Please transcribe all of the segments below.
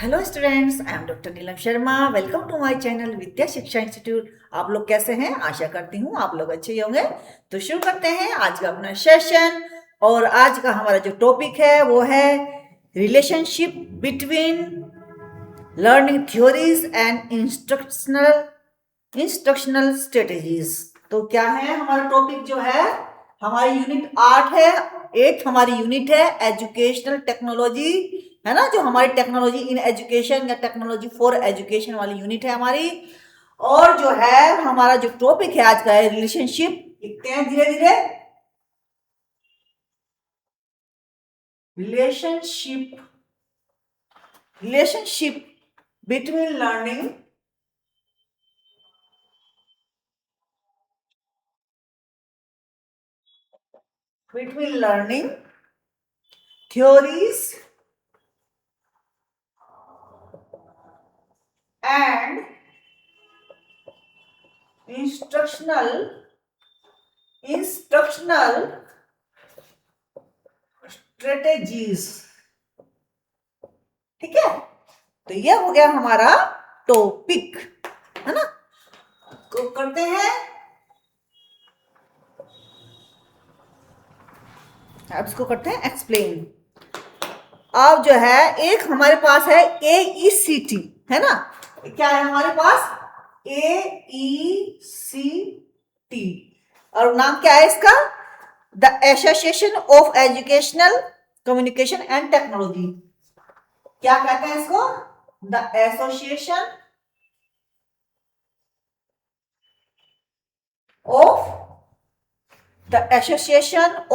Hello students, I am doctor Neelam Sharma. Welcome to my channel Vidya Shiksha institute. आप लोग कैसे हैं? आशा करती हूँ आप लोग अच्छे ही होंगे। तो शुरू करते हैं आज का अपना सेशन। और आज का हमारा जो टॉपिक है वो है relationship between learning theories and instructional strategies. तो क्या है हमारा टॉपिक जो है? हमारी यूनिट 8 है। 8 हमारी यूनिट है एजुकेशनल टेक्नोलॉजी, है ना, जो हमारी टेक्नोलॉजी इन एजुकेशन या टेक्नोलॉजी फॉर एजुकेशन वाली यूनिट है हमारी। और जो है हमारा जो टॉपिक है आज का है रिलेशनशिप। लिखते हैं धीरे धीरे। Relationship relationship between learning theories and instructional strategies। ठीक है, तो ये हो गया हमारा टॉपिक, है ना। तो करते हैं, अब इसको करते हैं एक्सप्लेन। अब जो है एक हमारे पास है AECT, है ना। क्या है हमारे पास? AECT। और नाम क्या है इसका? The association of educational communication and technology. क्या कहते हैं इसको? The association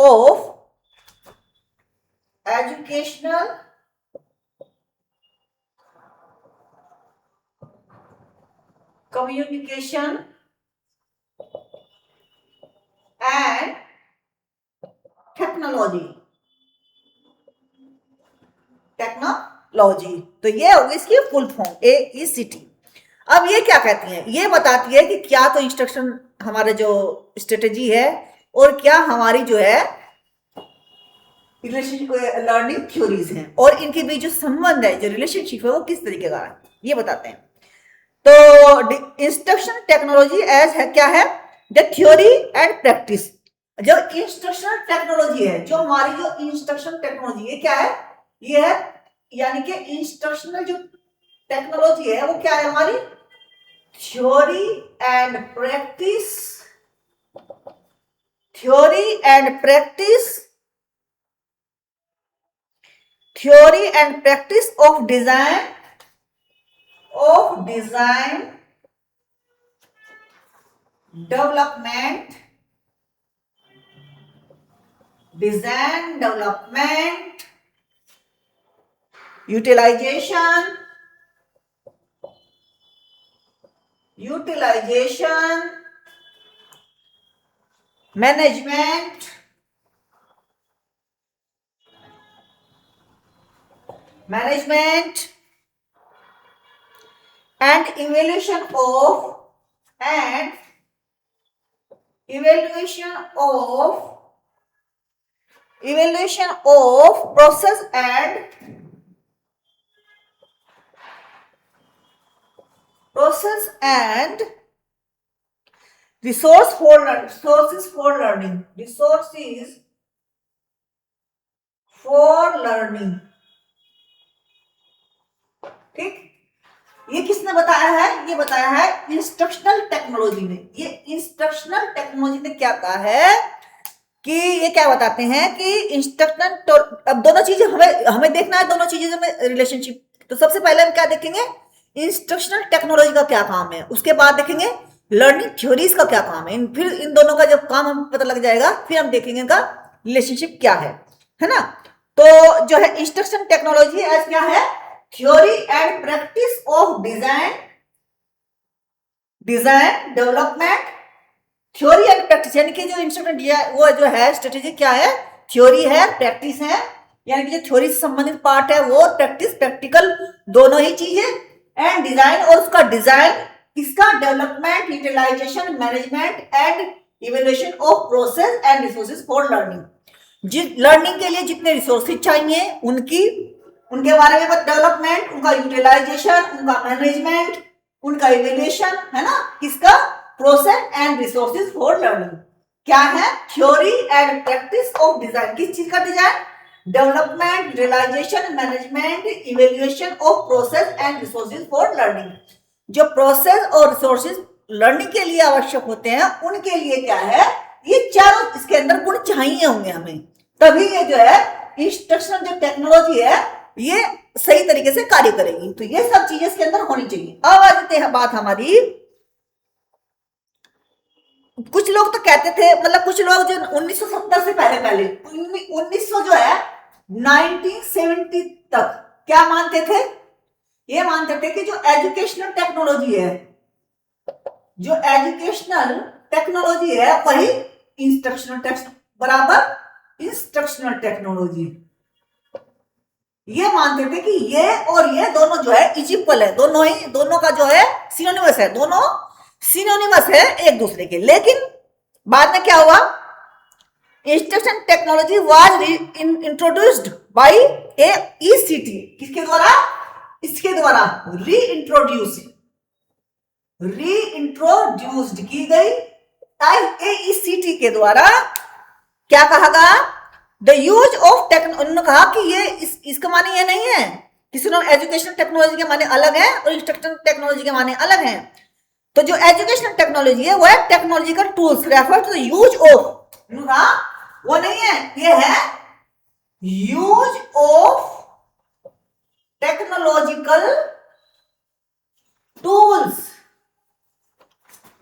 of educational communication and technology. तो ये होगी इसकी फुल फॉर्म AECT। अब ये क्या कहती है? ये बताती है कि क्या तो इंस्ट्रक्शन हमारा जो स्ट्रेटेजी है और क्या हमारी जो है रिलेशनशिप लर्निंग थ्योरीज हैं, और इनके बीच जो संबंध है, जो रिलेशनशिप है, वो किस तरीके का है ये बताते हैं। तो इंस्ट्रक्शन टेक्नोलॉजी एज है क्या है? The theory and practice. जो इंस्ट्रक्शनल टेक्नोलॉजी है, जो हमारी जो इंस्ट्रक्शन टेक्नोलॉजी है क्या है? ये है, यानी कि इंस्ट्रक्शनल जो टेक्नोलॉजी है वो क्या है हमारी? Theory and practice. Theory and practice theory and practice of design development utilization management and evaluation of process and resources for learning। ठीक, ये किसने बताया है? ये बताया है इंस्ट्रक्शनल टेक्नोलॉजी ने। ये इंस्ट्रक्शनल टेक्नोलॉजी ने क्या कहा है कि ये क्या बताते हैं कि इंस्ट्रक्शनल, अब दोनों चीजें हमें देखना है, दोनों चीजें में रिलेशनशिप। तो सबसे पहले हम क्या देखेंगे? इंस्ट्रक्शनल टेक्नोलॉजी का क्या काम है, उसके बाद देखेंगे लर्निंग थ्योरीज का क्या काम है। फिर इन दोनों का जब काम हमें पता लग जाएगा, फिर हम देखेंगे इनका रिलेशनशिप क्या है ना। तो जो है इंस्ट्रक्शन टेक्नोलॉजी एज क्या है? Theory and practice of design development. Theory and practice यानी कि जो इंस्ट्रूमेंट वो जो है स्ट्रेटेजी क्या है? थ्योरी है, प्रैक्टिस है। यानी कि जो थ्योरी से संबंधित पार्ट है वो, प्रैक्टिस प्रैक्टिकल दोनों ही चीज है। एंड डिजाइन, और उसका डिजाइन, इसका development, utilisation, management and evaluation of process and resources for learning. लर्निंग के लिए जितने रिसोर्सेज चाहिए उनकी उनके बारे में डेवलपमेंट, उनका यूटिलाइजेशन, उनका मैनेजमेंट, उनका इवेल्युएशन, है ना, किसका, process and resources for learning. क्या है, theory and practice of design, किस चीज का design, development, utilisation, management, evaluation of process and resources for learning. जो प्रोसेस और रिसोर्सेज लर्निंग के लिए आवश्यक होते हैं उनके लिए क्या है, ये चारों इसके अंदर गुण चाहिए होंगे हमें, तभी ये जो है इंस्ट्रक्शनल जो टेक्नोलॉजी है ये सही तरीके से कार्य करेगी। तो ये सब चीजें इसके अंदर होनी चाहिए। अब आ जाते हैं बात हमारी, कुछ लोग तो कहते थे, मतलब कुछ लोग जो 1970 से पहले पहले 1900 जो है 1970 तक क्या मानते थे, ये मानते थे कि जो एजुकेशनल टेक्नोलॉजी है, जो एजुकेशनल टेक्नोलॉजी है वही इंस्ट्रक्शनल टेक्स्ट बराबर इंस्ट्रक्शनल टेक्नोलॉजी, ये मानते थे कि ये और ये दोनों जो है इक्वल है, दोनों का जो है सिनोनिमस है, दोनों सिनोनिमस है एक दूसरे के। लेकिन बाद में क्या हुआ, instruction technology was introduced by AECT, किसके द्वारा, इसके द्वारा रीइंट्रोड्यूस्ड की गई AECT के द्वारा। क्या कहा गया, द यूज ऑफ उन्होंने कहा कि ये इसका माने ये नहीं है, किसी ने एजुकेशनल टेक्नोलॉजी के माने अलग है और इंस्ट्रक्शन टेक्नोलॉजी के माने अलग है। तो जो एजुकेशनल टेक्नोलॉजी है वो है technological tools refer to the use of, वो नहीं है, ये है यूज ऑफ टेक्नोलॉजिकल टूल्स,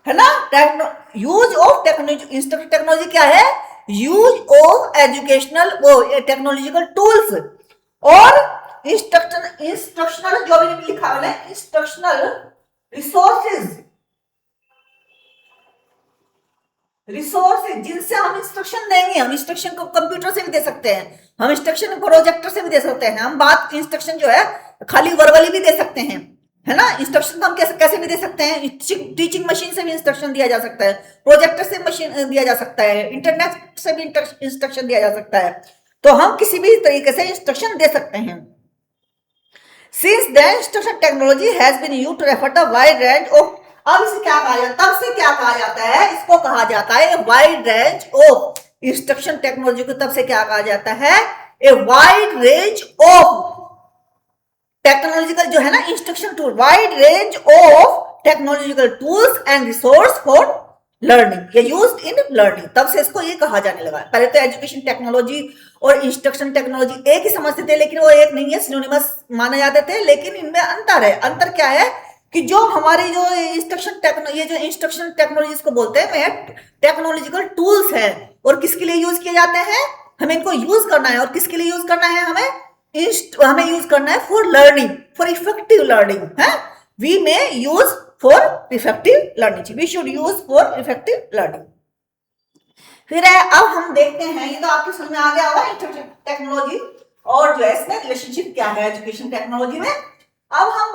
है ना। Use of technology, instruction technology क्या है, यूज ऑफ एजुकेशनल वो टेक्नोलॉजिकल टूल्स, और इंस्ट्रक्शनल जो भी लिखा हुआ है इंस्ट्रक्शनल रिसोर्सेज जिनसे हम इंस्ट्रक्शन देंगे। हम इंस्ट्रक्शन को कंप्यूटर से भी दे सकते हैं, हम इंस्ट्रक्शन प्रोजेक्टर से भी दे सकते हैं, हम बात इंस्ट्रक्शन जो है खाली वर्बली भी दे सकते हैं, है ना। इंस्ट्रक्शन तो हम कैसे भी दे सकते हैं, टीचिंग मशीन से भी इंस्ट्रक्शन दिया जा सकता है, प्रोजेक्टर से मशीन दिया जा सकता है, इंटरनेट से भी इंस्ट्रक्शन दिया जा सकता है। तो हम किसी भी तरीके से इंस्ट्रक्शन दे सकते हैं। Since the instruction technology has been used to refer the wide range of, अब इसे क्या कहा जाता है, तब से क्या कहा जाता है, इसको कहा जाता है wide range of, instruction technology को तब से क्या कहा जाता है, a wide range of technological जो है ना instruction tool, wide range of technological tools and resource for learning, ये यूज्ड इन लर्निंग, तब से इसको ये कहा जाने लगा। पहले तो एजुकेशन टेक्नोलॉजी और इंस्ट्रक्शन टेक्नोलॉजी एक ही समझते थे, लेकिन वो एक नहीं है, सिनोनिमस माने जाते थे, लेकिन इनमें अंतर है। अंतर क्या है कि जो हमारी जो इंस्ट्रक्शन टेक्नोलॉजी, ये जो इंस्ट्रक्शन टेक्नोलॉजी इसको बोलते हैं, वे टेक्नोलॉजिकल टूल्स है, और किसके लिए यूज किए जाते हैं, हमें इनको यूज करना है, और किसके लिए यूज करना है, हमें यूज करना है for learning, for effective learning, है। We may use for effective learning, we should use for effective learning. फिर है, अब हम देखते हैं, ये तो आपके समझ में आ गया होगा इंस्ट्रक्शन टेक्नोलॉजी और जो है इसमें रिलेशनशिप क्या है एजुकेशन टेक्नोलॉजी में। अब हम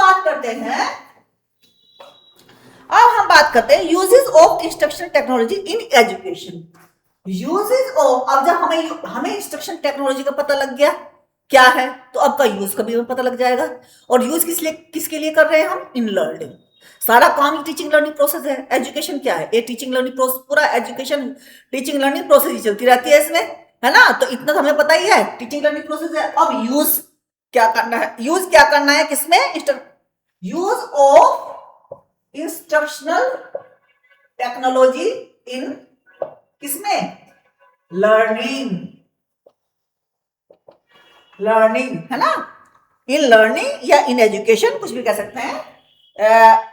बात करते हैं uses of instruction technology in education. Uses of, अब जब हमें इंस्ट्रक्शन टेक्नोलॉजी का पता लग गया क्या है, तो अब का यूज का भी पता लग जाएगा। और यूज किसके लिए कर रहे हैं हम, इन लर्निंग। सारा काम ही टीचिंग लर्निंग प्रोसेस है। एजुकेशन क्या है, ये टीचिंग लर्निंग प्रोसेस, पूरा एजुकेशन टीचिंग लर्निंग प्रोसेस ही चलती रहती है इसमें, है ना। तो इतना तो हमें पता ही है, टीचिंग लर्निंग प्रोसेस है। अब यूज क्या करना है, किसमें, use of instructional technology in किसमें, लर्निंग, है ना। इन लर्निंग या इन एजुकेशन, कुछ भी कह सकते हैं।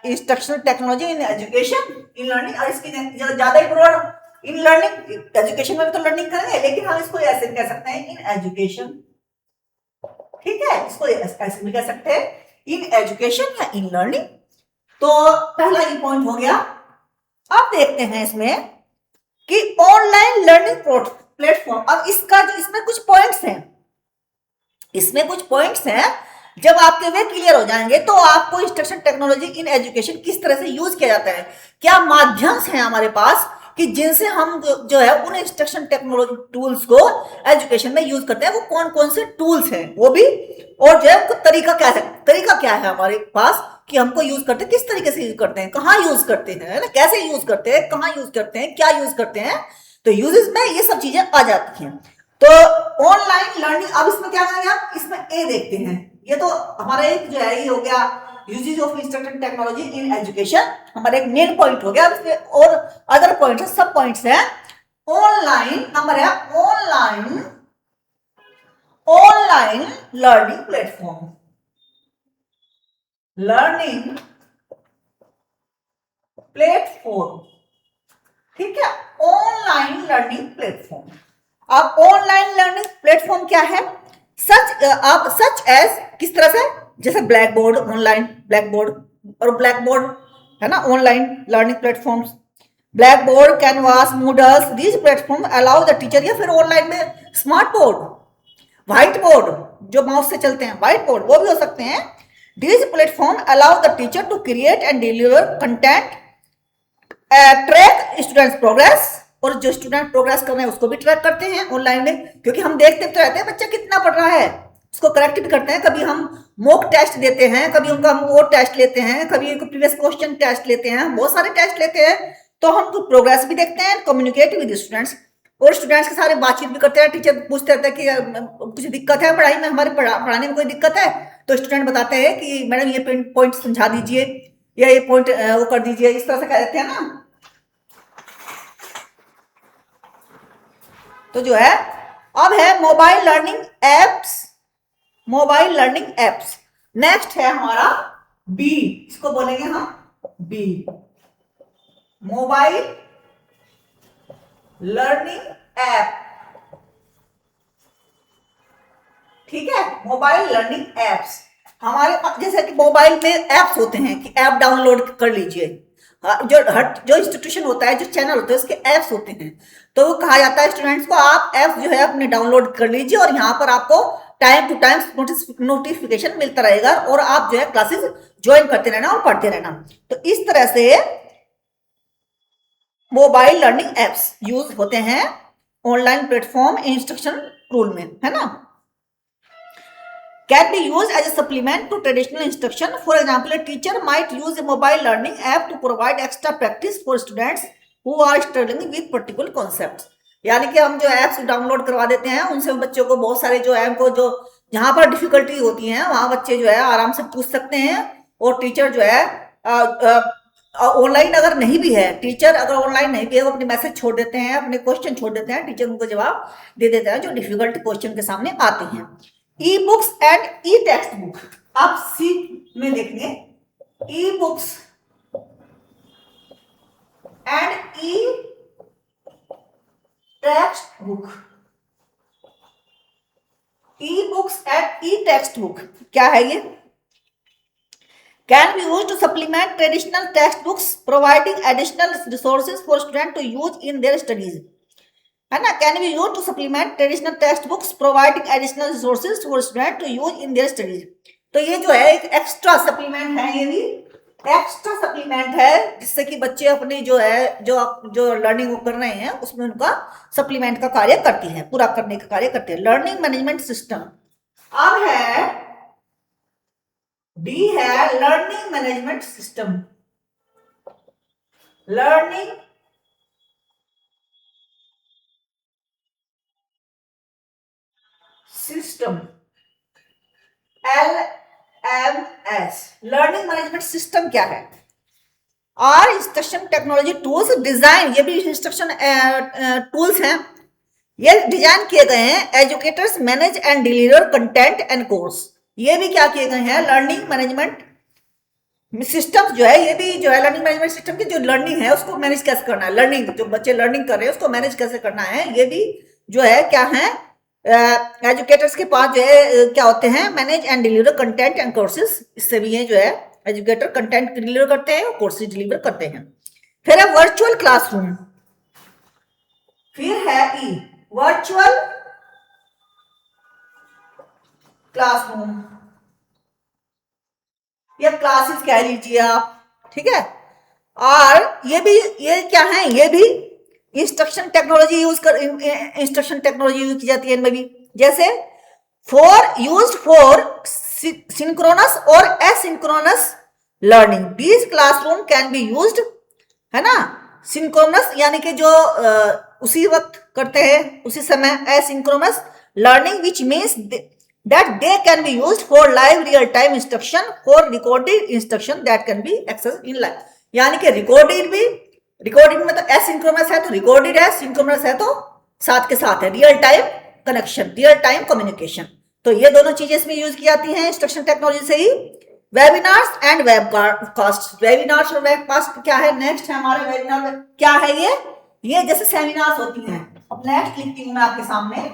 Instructional technology in education, in learning, और इसकी ज्यादा इंपॉर्टेंट इन लर्निंग, एजुकेशन में भी तो लर्निंग करेंगे, लेकिन हम इसको ऐसे कह सकते हैं इन एजुकेशन, ठीक है। इसको ऐसे भी कह सकते हैं इन एजुकेशन या इन लर्निंग। तो पहला ये पॉइंट हो गया। अब देखते हैं इसमें कि ऑनलाइन लर्निंग प्लेटफॉर्म। अब इसमें कुछ पॉइंट्स हैं, जब आपके वे क्लियर हो जाएंगे तो आपको इंस्ट्रक्शन टेक्नोलॉजी इन एजुकेशन किस तरह से यूज किया जाता है, क्या माध्यम हैं हमारे पास कि जिनसे हम जो है उन इंस्ट्रक्शन टेक्नोलॉजी टूल्स को एजुकेशन में यूज करते हैं, वो कौन कौन से टूल्स हैं, वो भी और जो है उनका तरीका क्या है हमारे पास कि हमको यूज करते हैं, किस तरीके से यूज करते हैं, कहाँ यूज करते हैं, है ना, कैसे यूज करते हैं, कहाँ यूज करते हैं, क्या यूज करते हैं। तो यूजेस में ये सब चीजें आ जाती हैं। तो ऑनलाइन लर्निंग, अब इसमें क्या करेंगे आप, इसमें ए देखते हैं। ये तो हमारा एक जो है ये हो गया usages of instruction technology in education, हमारा एक मेन पॉइंट हो गया। अब इसमें और अदर पॉइंट्स है, सब पॉइंट्स है। ऑनलाइन नंबर है online learning platform, learning platform, ठीक है, ऑनलाइन लर्निंग प्लेटफॉर्म। अब ऑनलाइन लर्निंग प्लेटफॉर्म क्या है, सच एज, किस तरह से, जैसे black board, online black board, और ब्लैक बोर्ड है ना online learning platforms, black board, canvas, moodles, these platform allow the teacher, या फिर ऑनलाइन में स्मार्ट बोर्ड, व्हाइट बोर्ड जो माउस से चलते हैं, व्हाइट बोर्ड वो भी हो सकते हैं। These platform allow the teacher to create and deliver content, track students progress, और जो स्टूडेंट प्रोग्रेस कर रहे हैं उसको भी ट्रैक करते हैं ऑनलाइन में, क्योंकि हम देखते तो रहते हैं बच्चा कितना पढ़ रहा है, उसको करेक्ट भी करते हैं। कभी हम मॉक टेस्ट देते हैं, कभी उनका हम वो टेस्ट लेते हैं, कभी उनको प्रीवियस क्वेश्चन टेस्ट लेते हैं, बहुत सारे टेस्ट लेते हैं। तो हम प्रोग्रेस भी देखते हैं, कम्युनिकेट विद स्टूडेंट्स, और स्टूडेंट्स के सारे बातचीत भी करते हैं। टीचर पूछते रहते हैं कि कुछ दिक्कत है पढ़ाई में, हमारे पढ़ाने में कोई दिक्कत है, तो स्टूडेंट बताते हैं कि मैडम ये पॉइंट समझा दीजिए, या ये पॉइंट वो कर दीजिए, इस तरह से कह देते हैं ना। तो जो है अब है mobile learning apps, mobile learning apps. Next है हमारा बी, इसको बोलेंगे हम बी, मोबाइल लर्निंग ऐप, ठीक है, मोबाइल लर्निंग एप्स। हमारे पास जैसे कि मोबाइल में एप्स होते हैं कि ऐप डाउनलोड कर लीजिए, जो इंस्टीट्यूशन होता है, जो चैनल होते हैं उसके एप्स होते हैं, तो वो कहा जाता है स्टूडेंट्स को आप एप्स जो है अपने डाउनलोड कर लीजिए, और यहाँ पर आपको टाइम टू टाइम नोटिफिकेशन मिलता रहेगा, और आप जो है क्लासेस ज्वाइन करते रहना और पढ़ते रहना। तो इस तरह से मोबाइल लर्निंग एप्स यूज होते हैं ऑनलाइन प्लेटफॉर्म इंस्ट्रक्शन रूल में, है ना। Can be used as a supplement to traditional instruction. For example, a teacher might use a mobile learning app to provide extra practice for students who are struggling with particular concepts. यानी कि हम जो apps download करवा देते हैं, उनसे बच्चों को बहुत सारे जो है को जो जहां पर डिफिकल्टी होती है वहां बच्चे जो है आराम से पूछ सकते हैं, और टीचर जो है ऑनलाइन अगर नहीं भी है, टीचर अगर ऑनलाइन नहीं भी है, वो अपने मैसेज छोड़ देते हैं, अपने क्वेश्चन छोड़ देते हैं, टीचर उनको जवाब दे देते हैं जो डिफिकल्ट क्वेश्चन के सामने आते हैं। E books and e text book, आप सी में देखेंगे e books and e text book, e books and e text book क्या है ये, can be use to supplement traditional text books providing additional resources for student to use in their studies, है ना। Can be use to supplement traditional text books providing additional resources for student to use in their studies. तो ये जो है एक extra supplement है, ये भी एक्स्ट्रा सप्लीमेंट है, जिससे कि बच्चे अपनी जो है जो लर्निंग वो कर रहे हैं उसमें उनका सप्लीमेंट का कार्य करती है, पूरा करने का कार्य करते हैं। Learning management system. अब है डी है learning management system, learning system, LMS। Learning management system क्या है, are instruction technology tools design, ये भी इंस्ट्रक्शन टूल्स हैं, ये डिजाइन किए गए हैं educators manage and deliver content and course. ये भी क्या किए गए हैं, लर्निंग मैनेजमेंट सिस्टम जो है, ये भी जो है लर्निंग मैनेजमेंट सिस्टम की जो लर्निंग है उसको मैनेज कैसे करना है, लर्निंग जो बच्चे लर्निंग कर रहे हैं उसको मैनेज कैसे करना है, ये भी जो है क्या है एजुकेटर्स के पास जो है क्या होते हैं, manage and deliver content and courses. इससे भी ये जो है एजुकेटर कंटेंट डिलीवर करते हैं और कोर्सेज डिलीवर करते हैं। फिर है वर्चुअल क्लासरूम, फिर है ई वर्चुअल क्लासरूम या क्लासेस कह लीजिए आप, ठीक है। और ये क्या है, ये भी इंस्ट्रक्शन टेक्नोलॉजी यूज की जाती है इनमें भी। जैसे for synchronous or asynchronous learning. These classroom can be used, है ना, synchronous यानी कि जो उसी वक्त करते हैं उसी समय, asynchronous learning which means that they can be used for live real time instruction, for recorded instruction that can be accessed in live. यानी कि recorded में तो asynchronous है तो recorded है, synchronous है तो साथ के साथ है, real time connection, real time communication. तो ये दोनों चीजें इसमें यूज की जाती हैं इंस्ट्रक्शन टेक्नोलॉजी से ही। वेबिनार्स एंड वेबकास्ट, वेबिनार्स और वेबकास्ट क्या है, नेक्स्ट है हमारे वेबिनार में क्या है, ये जैसे सेमिनार्स होती हैं। अब नेक्स्ट लिखती हूं मैं आपके सामने,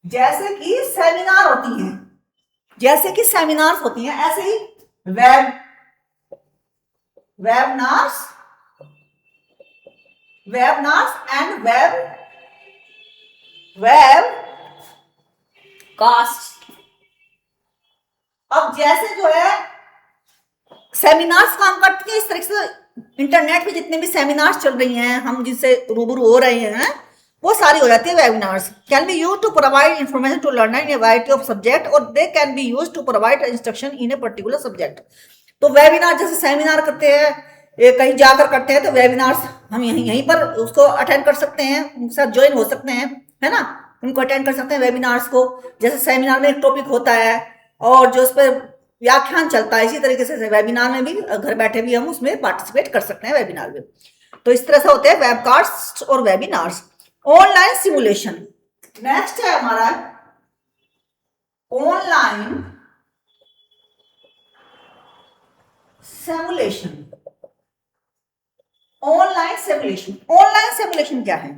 जैसे कि सेमिनार होती हैं, जैसे कि सेमिनार्स होती हैं, ऐसे ही वेबनार्स एंड वेबकास्ट। अब जैसे जो है सेमिनार्स काम करती है, इस तरीके से इंटरनेट पे जितने भी सेमिनार्स चल रही हैं, हम जिनसे रूबरू हो रहे हैं, वो सारी हो जाती है webinars. Can be use to provide information to learner in a variety of subject, और they can be use to provide instruction in a particular subject. तो वेबिनार जैसे सेमिनार करते हैं, कहीं जाकर करते हैं, तो वेबिनार्स हम यहीं पर उसको अटेंड कर सकते हैं, उनके साथ ज्वाइन हो सकते हैं, है ना, उनको अटेंड कर सकते हैं वेबिनार्स को। जैसे सेमिनार में एक टॉपिक होता है और जो उस पर व्याख्यान चलता है, इसी तरीके से वेबिनार में भी घर बैठे भी हम उसमें पार्टिसिपेट कर सकते हैं वेबिनार में। तो इस तरह से होते हैं वेबकास्ट और वेबिनार्स। ऑनलाइन सिमुलेशन नेक्स्ट है हमारा, online simulation. Online simulation, online simulation क्या है,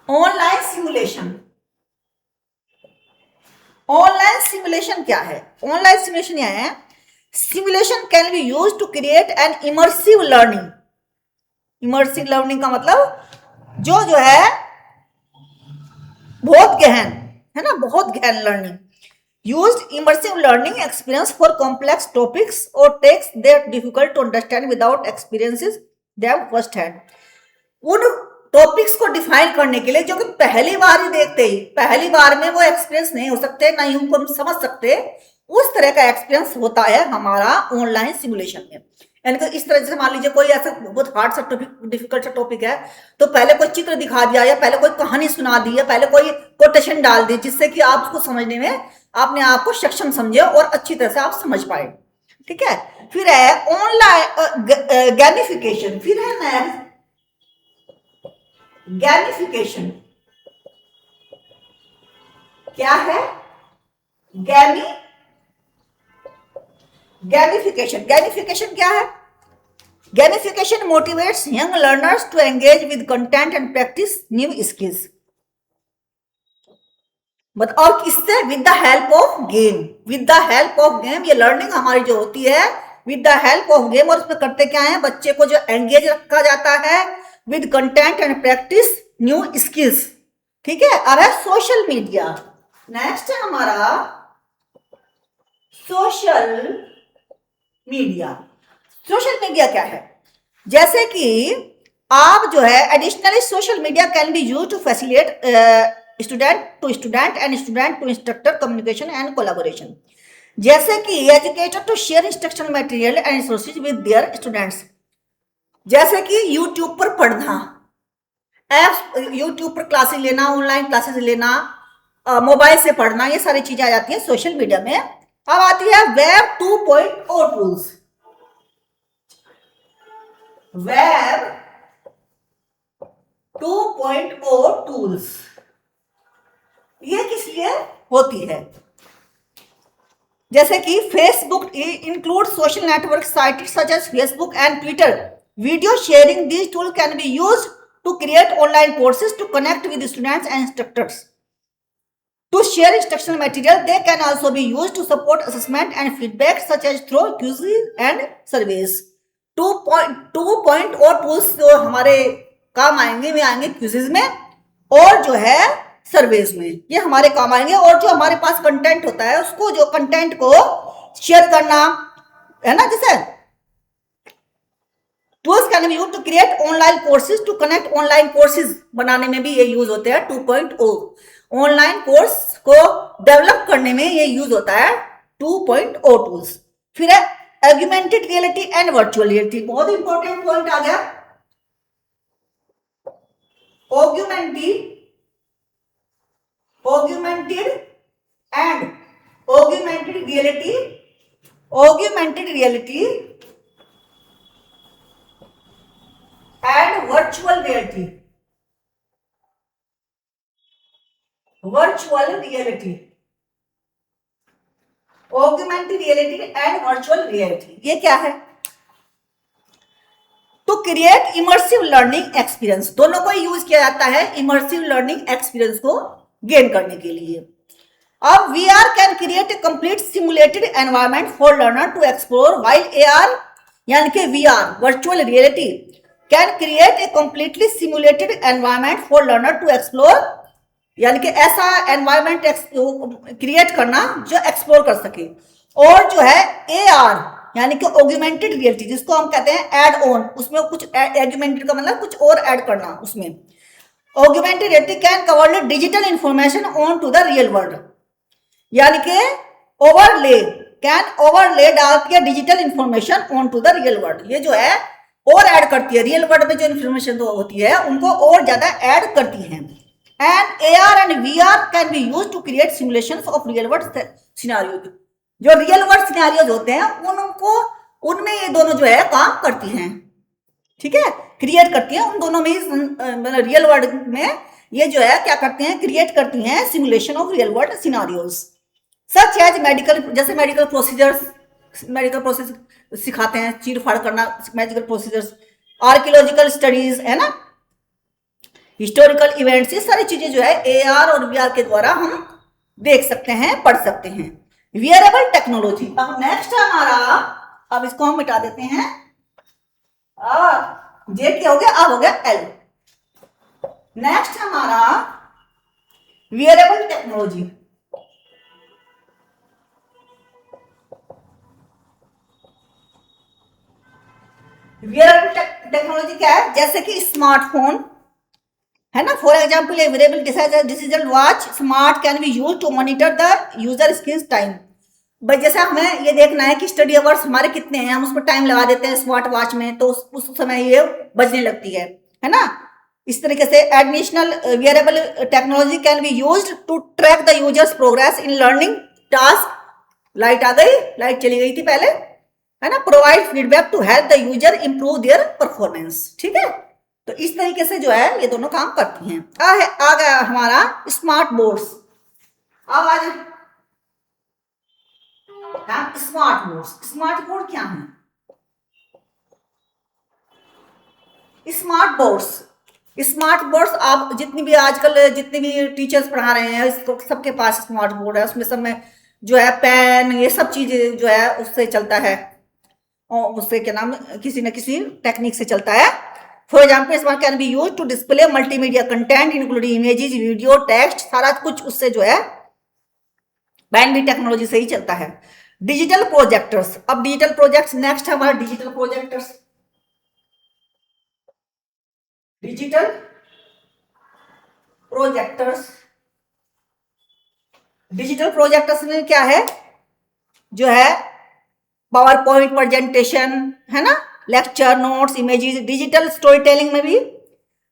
ऑनलाइन सिमुलेशन क्या है, ऑनलाइन सिमुलेशन यह है, simulation can be use to create an immersive learning. Immersive learning का मतलब जो है बहुत गहन, है ना, बहुत गहन learning. Used immersive learning experience for complex topics और text that difficult to understand without experiences them first hand. उन टॉपिक्स को डिफाइन करने के लिए जो कि पहली बार ही देखते ही, पहली बार में वो एक्सपीरियंस नहीं हो सकते, ना ही उनको हम समझ सकते, उस तरह का एक्सपीरियंस होता है हमारा ऑनलाइन सिमुलेशन में। यानी कि इस तरह से मान लीजिए कोई ऐसा बहुत हार्ड सा टॉपिक, डिफिकल्ट सा टॉपिक है, तो पहले कोई चित्र दिखा दिया या पहले कोई कहानी सुना दी या पहले कोई कोटेशन डाल दी, जिससे कि आप उसको समझने में अपने आप को सक्षम समझे और अच्छी तरह से आप समझ पाए। ठीक है, फिर है ऑनलाइन गैमिफिकेशन, फिर है नेक्स्ट गैमिफिकेशन। क्या है गैमिफिकेशन? गैमिफिकेशन क्या है? Gamification motivates young learners to engage with content and practice new skills. और किससे? With the help of game. With the help of game ये लर्निंग हमारी जो होती है with the help of game. और उसमें करते क्या है, बच्चे को जो एंगेज रखा जाता है with content and practice new skills. ठीक है, अब है सोशल मीडिया। नेक्स्ट है हमारा सोशल मीडिया। सोशल मीडिया क्या है? जैसे कि आप जो है additionally social media can be use to facilitate student to student and student to instructor communication and collaboration. जैसे कि educator to share instructional material and resources with their students. जैसे कि यूट्यूब पर पढ़ना, ऐप्स यूट्यूब पर classes लेना, online classes लेना, mobile से पढ़ना, ये सारी चीजें आ जाती हैं सोशल मीडिया में। अब आती है वेब 2.0 टूल्स। वेब 2.0 टूल्स ये किस लिए होती है? जैसे कि Facebook include social network site such as Facebook and Twitter. Video sharing this tool can be used to create online courses to connect with students and instructors. To share instructional material, they can also be used to support assessment and feedback such as through quizzes and surveys. 2.0 tools जो हमारे काम आएंगे वे आएंगे quizzes में और जो है surveys में, ये हमारे काम आएंगे। और जो हमारे पास कंटेंट होता है उसको, जो कंटेंट को शेयर करना है ना, जैसे tools can be used to create online courses to connect online courses बनाने में भी ये यूज होते हैं 2.0। ऑनलाइन कोर्स को डेवलप करने में ये यूज होता है 2.0 टूल्स। फिर है augmented reality and virtual reality, बहुत इंपॉर्टेंट पॉइंट आ गया। Augmented and augmented reality and virtual reality. Augmented reality and virtual reality ये क्या है? To create immersive learning experience, दोनों को यूज किया जाता है इमर्सिव लर्निंग एक्सपीरियंस को गेन करने के लिए। अब VR can create a complete simulated environment for learner to explore, while AR यानी कि VR virtual reality can create A completely simulated environment for learner to explore, यानी कि ऐसा एनवायरनमेंट क्रिएट करना जो एक्सप्लोर कर सके। और जो है AR यानी कि ऑगमेंटेड रियलिटी जिसको हम कहते हैं एड ऑन, उसमें कुछ ऑगमेंटेड का मतलब कुछ और ऐड करना उसमें। Augmented reality can cover digital information on to the real world, यानी कि ओवरले डालती है digital information on to the real world, ये जो है और ऐड करती है, रियल वर्ल्ड में जो इंफॉर्मेशन होती है उनको और ज्यादा ऐड करती है। And AR and VR can be used to create simulations of real world scenario, जो रियल वर्ल्ड सिनेरियोज होते हैं उनको उनमें ये दोनों जो है काम करती हैं, ठीक है, क्रिएट करती हैं उन दोनों में, मतलब रियल वर्ल्ड में ये जो है क्या करते हैं, क्रिएट करती हैं simulation of real world scenarios, such as medical, जैसे मेडिकल प्रोसेस सिखाते हैं, चीर फाड़ करना, मेडिकल प्रोसीजर्स, आर्कियोलॉजिकल स्टडीज है ना, हिस्टोरिकल इवेंट्स, ये सारी चीजें जो है AR और VR के द्वारा हम देख सकते हैं, पढ़ सकते हैं। वियरेबल टेक्नोलॉजी, अब नेक्स्ट हमारा, अब इसको हम मिटा देते हैं, जे क्या हो गया, अब हो गया L। नेक्स्ट हमारा वियरेबल टेक्नोलॉजी। वियरेबल टेक्नोलॉजी क्या है? जैसे कि स्मार्टफोन है ना, for example a wearable digital watch smart can be use to monitor the user screen time. भाई जैसे हमें ये देखना है कि स्टडी अवर्स हमारे कितने हैं, हम उस पर टाइम लगा देते हैं स्मार्ट वॉच में, तो उस समय ये बजने लगती है ना। इस तरीके से additional wearable technology can be used to track the users progress in learning task. Light आ गई, लाइट चली गई थी पहले, है ना। Provide feedback to help the user improve their performance, ठीक है। तो इस तरीके से जो है ये दोनों काम करती हैं। आ गया हमारा स्मार्ट बोर्ड्स। अब आ जाए स्मार्ट बोर्ड्स। स्मार्ट बोर्ड क्या है? स्मार्ट बोर्ड्स आप जितनी भी आजकल जितने भी टीचर्स पढ़ा रहे हैं इसको सबके पास स्मार्ट बोर्ड है, उसमें सब में जो है पेन ये सब चीजें जो है उससे चलता है, और उससे क्या नाम किसी न किसी टेक्निक से चलता है। For example smart can be use to display multimedia content including images, video, text, सारा कुछ उससे जो है बाइनरी टेक्नोलॉजी से ही चलता है। Digital projectors. अब डिजिटल प्रोजेक्ट्स नेक्स्ट हमारा डिजिटल प्रोजेक्टर्स। डिजिटल प्रोजेक्टर्स में क्या है, जो है पावर पॉइंट प्रेजेंटेशन है ना, lecture notes, images. Digital story telling में भी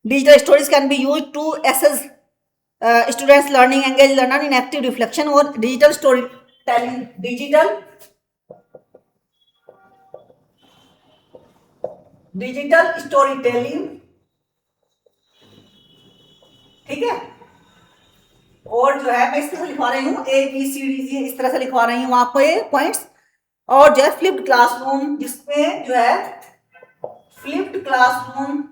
digital stories can be use to assess students learning, engage learner in active reflection. और digital story telling, digital story telling, ठीक है। और जो है मैं इस तरह से लिखवा रही हूँ ABCD, इस तरह से लिखवा रही हूँ आपको ये पॉइंट्स। और जो है फ्लिप्ड क्लासरूम, जिसमें जो है फ्लिप्ड क्लासरूम,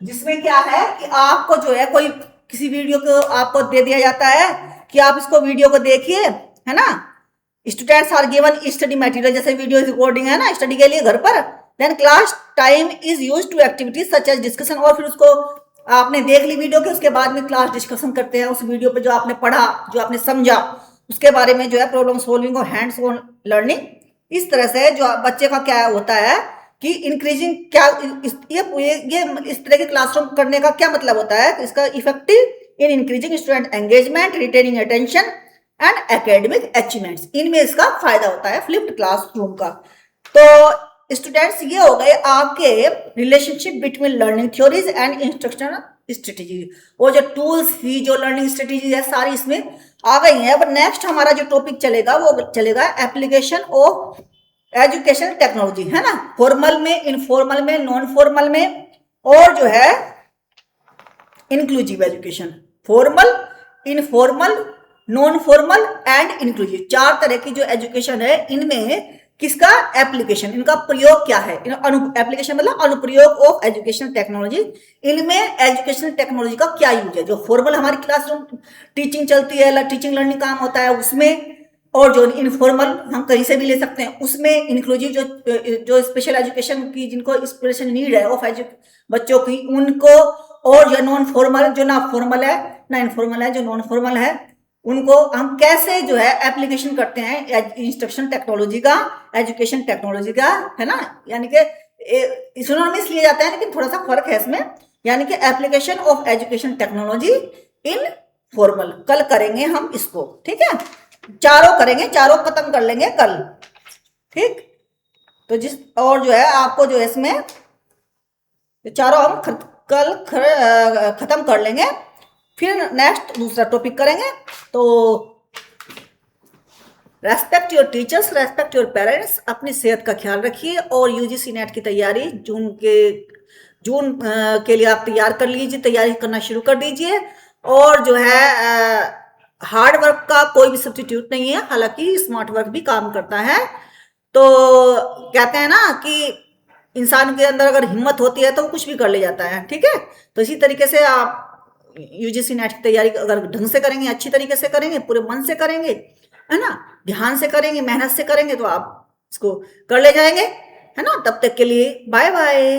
जिसमें क्या है कि आपको जो है कोई किसी वीडियो को आपको दे दिया जाता है कि आप इसको वीडियो को देखिए, है ना। Students are given study material, जैसे वीडियो रिकॉर्डिंग है ना स्टडी के लिए घर पर। Then class time is use to activities such as discussion. और फिर उसको आपने देख ली वीडियो के, उसके बाद में क्लास डिस्कशन करते हैं उस वीडियो पे जो आपने पढ़ा, जो आपने समझा, उसके बारे में जो है प्रॉब्लम सॉल्विंग और हैंड्स ऑन लर्निंग। इस तरह से जो बच्चे का क्या होता है कि इंक्रीजिंग क्या ये इस तरह के क्लासरूम करने का क्या मतलब होता है, इसका effective in increasing student engagement, retaining attention and academic achievements, इनमें इसका फायदा होता है फ्लिप्ड क्लासरूम का। तो स्टूडेंट्स ये हो गए आपके relationship between learning theories and instructional strategy, वो जो टूल्स थी, जो लर्निंग स्ट्रेटेजी है, सारी इसमें आ गई हैं। अब नेक्स्ट हमारा जो टॉपिक चलेगा वो चलेगा एप्लीकेशन ऑफ एजुकेशन टेक्नोलॉजी, है ना, फॉर्मल में, इनफॉर्मल में, नॉन फॉर्मल में, और जो है inclusive education, formal, informal, non formal and inclusive, 4 तरह की जो एजुकेशन है इनमें किसका एप्लीकेशन, इनका प्रयोग क्या है, एप्लीकेशन मतलब अनुप्रयोग ऑफ एजुकेशन टेक्नोलॉजी, इनमें एजुकेशन टेक्नोलॉजी का क्या यूज है। जो फॉर्मल हमारी क्लासरूम टीचिंग चलती है, टीचिंग लर्निंग काम होता है उसमें, और जो इनफॉर्मल हम कहीं से भी ले सकते हैं उसमें, इंक्लूसिव जो स्पेशल एजुकेशन की जिनको स्पेशल नीड है ऑफ बच्चों की उनको, और जो नॉन फॉर्मल, जो ना फॉर्मल है ना इनफॉर्मल है, जो नॉन फॉर्मल है उनको हम कैसे जो है एप्लीकेशन करते हैं इंस्ट्रक्शन टेक्नोलॉजी का, एजुकेशन टेक्नोलॉजी का, है ना, यानी कि सिनोनिम्स लिए जाते हैं लेकिन थोड़ा सा फर्क है इसमें, यानी कि application of education technology in formal, कल करेंगे हम इसको, ठीक है, चारों करेंगे, चारों खत्म कर लेंगे कल, ठीक। तो जिस और जो है आपको जो है इसमें चारों हम कल खत्म कर लेंगे, फिर नेक्स्ट दूसरा टॉपिक करेंगे। तो respect your teachers, respect your parents, अपनी सेहत का ख्याल रखिए, और यूजीसी नेट की तैयारी जून के लिए आप तैयार कर लीजिए, तैयारी करना शुरू कर दीजिए। और जो है हार्ड वर्क का कोई भी सब्स्टिट्यूट नहीं है, हालांकि स्मार्ट वर्क भी काम करता है। तो कहते हैं ना कि इंसान के अंदर अगर हिम्मत होती है तो वो कुछ भी कर ले जाता है, ठीक है। तो इसी तरीके से आप यूजीसी नेट की तैयारी अगर ढंग से करेंगे, अच्छी तरीके से करेंगे, पूरे मन से करेंगे, है ना, ध्यान से करेंगे, मेहनत से करेंगे, तो आप इसको कर ले जाएंगे, है ना। तब तक के लिए बाय बाय।